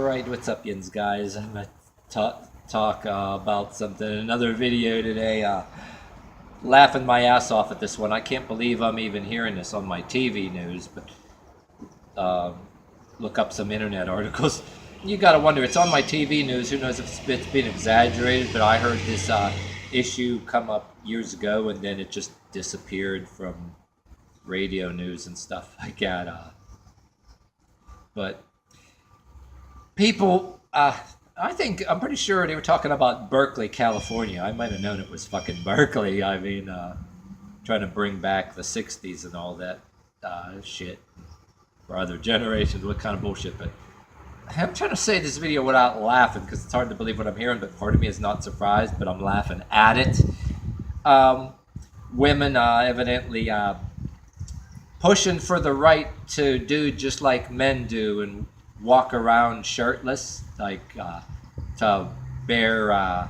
Alright, what's up, yins guys? I'm gonna talk about something in another video today. Laughing my ass off at this one. I can't believe I'm even hearing this on my TV news, but look up some internet articles. You gotta wonder, it's on my TV news. Who knows if it's been exaggerated, but I heard this issue come up years ago and then it just disappeared from radio news and stuff like that. But people, I'm pretty sure they were talking about Berkeley, California. I might have known it was fucking Berkeley. I mean, trying to bring back the 60s and all that shit for other generations. What kind of bullshit? But I'm trying to say this video without laughing because it's hard to believe what I'm hearing, but part of me is not surprised, but I'm laughing at it. Women evidently pushing for the right to do just like men do and walk around shirtless, like to bare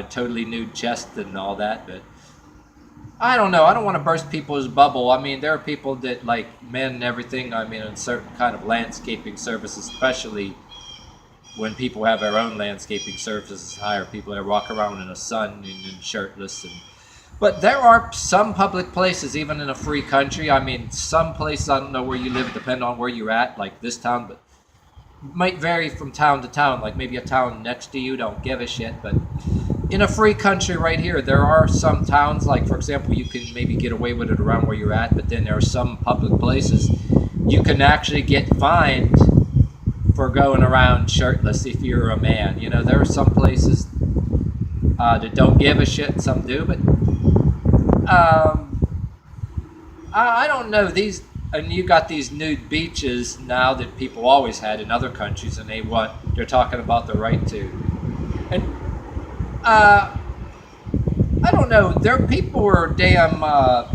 totally nude chest and all that. But I don't know. I don't want to burst people's bubble. I mean, there are people that like men and everything. I mean, in certain kind of landscaping services, especially when people have their own landscaping services, hire people that walk around in the sun and shirtless. But there are some public places, even in a free country. I mean, some places, I don't know where you live, depend on where you're at, like this town, but might vary from town to town. Like maybe a town next to you don't give a shit, but in a free country right here, there are some towns, like for example, you can maybe get away with it around where you're at, but then there are some public places you can actually get fined for going around shirtless if you're a man. You know, there are some places that don't give a shit, and some do, but I don't know, these, and you got these nude beaches now that people always had in other countries, and they're talking about the right to, and I don't know, there are people who are damn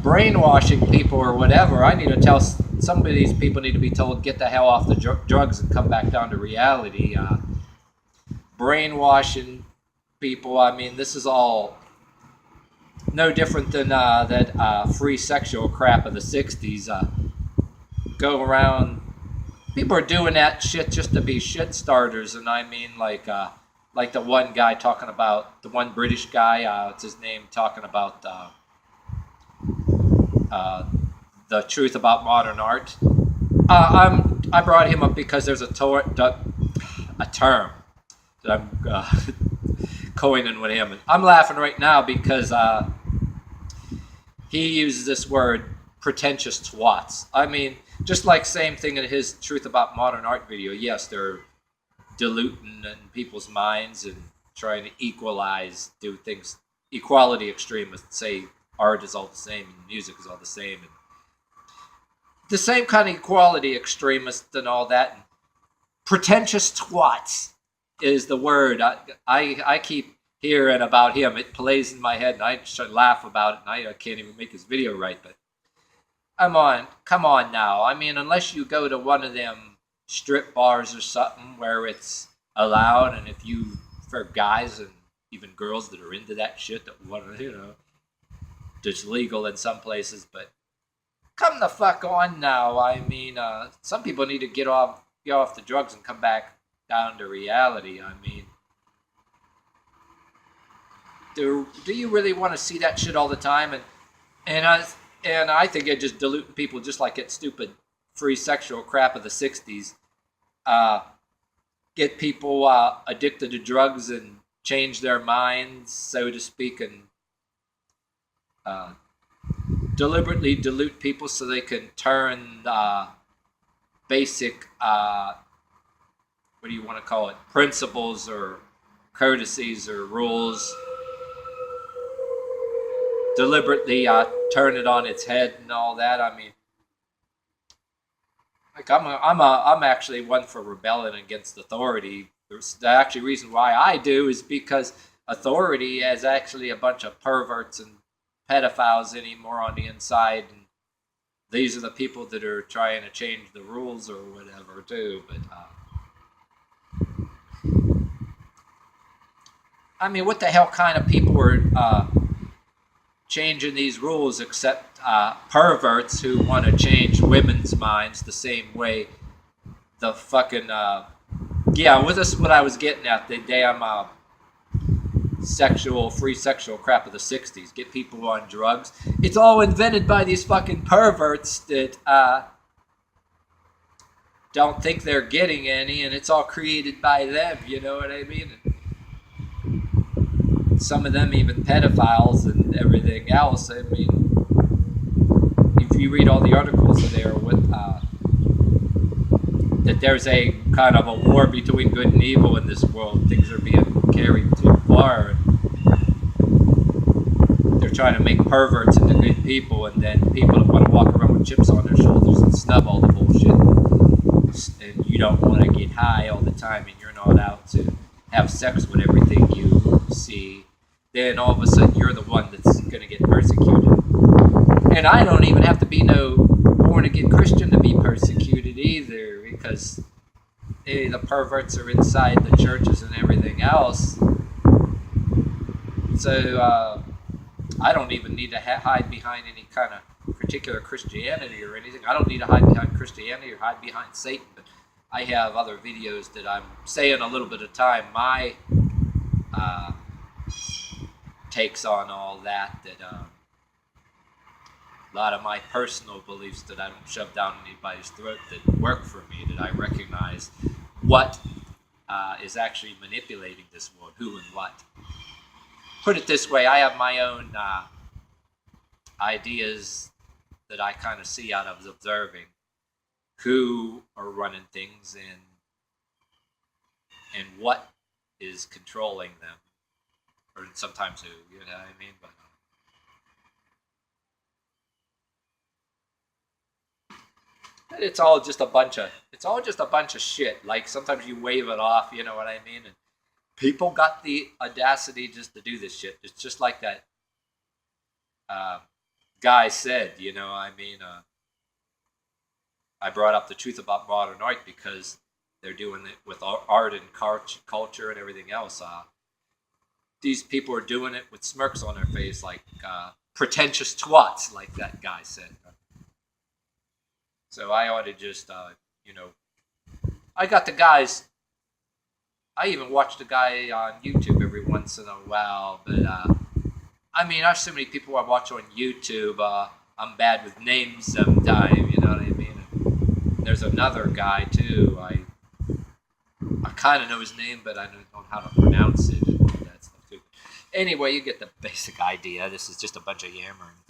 brainwashing people or whatever. I need to tell some of these people need to be told, get the hell off the drugs and come back down to reality. Brainwashing people, I mean, this is all no different than that free sexual crap of the 60s. Go around, people are doing that shit just to be shit starters, and I mean like the one guy talking about, the one British guy, what's his name, talking about the truth about modern art. I brought him up because there's a term that I'm coining with him. And I'm laughing right now because he uses this word, pretentious twats. I mean, just like same thing in his truth about modern art video. Yes, they're diluting in people's minds and trying to equalize, do things. Equality extremists say art is all the same and music is all the same. And the same kind of equality extremists and all that. And pretentious twats is the word I keep hearing about him. It plays in my head and I just laugh about it, and I can't even make his video right. But come on now. I mean, unless you go to one of them strip bars or something where it's allowed, and if you, for guys and even girls that are into that shit that want to, you know, it's legal in some places, but come the fuck on now. I mean, some people need to get off the drugs and come back down to reality. I mean, do you really want to see that shit all the time? And I think it just diluting people, just like that stupid free sexual crap of the 60s. Get people addicted to drugs and change their minds, so to speak, and deliberately dilute people so they can turn basic, what do you want to call it, principles or courtesies or rules, deliberately turn it on its head and all that. I mean, like I'm actually one for rebelling against authority. The actual reason why I do is because authority is actually a bunch of perverts and pedophiles anymore on the inside, and these are the people that are trying to change the rules or whatever too. But I mean, what the hell kind of people are changing these rules except perverts who want to change women's minds the same way the fucking yeah, well, this is what I was getting at. The damn free sexual crap of the 60s. Get people on drugs. It's all invented by these fucking perverts that don't think they're getting any, and it's all created by them, you know what I mean? And some of them even pedophiles and everything else. I mean, if you read all the articles there with that there's a kind of a war between good and evil in this world. Things are being carried too far. They're trying to make perverts into good people, and then people that want to walk around with chips on their shoulders and snub all the bullshit. And you don't want to get high all the time, and you're not out to have sex with everything you see. Then all of a sudden you're the one that's going to get persecuted. And I don't even have to be no born-again Christian to be persecuted either, because the perverts are inside the churches and everything else. So I don't even need to hide behind any kind of particular Christianity or anything. I don't need to hide behind Christianity or hide behind Satan, but I have other videos that I'm saying a little bit of time, my takes on all that a lot of my personal beliefs that I don't shove down anybody's throat, that work for me, that I recognize what is actually manipulating this world, who and what. Put it this way, I have my own ideas that I kind of see out of observing who are running things and what is controlling them, or sometimes who, you know what I mean? But it's all just a bunch of shit. Like, sometimes you wave it off, you know what I mean? And people got the audacity just to do this shit. It's just like that guy said, you know, I mean, I brought up the truth about modern art because they're doing it with art and culture and everything else. These people are doing it with smirks on their face, like pretentious twats, like that guy said. So I ought to just, you know, I got the guys. I even watch the guy on YouTube every once in a while, but I mean, there's so many people I watch on YouTube. I'm bad with names sometimes, you know what I mean? And there's another guy too. I kind of know his name, but I don't know how to pronounce it and all that stuff too. Anyway, you get the basic idea. This is just a bunch of yammering.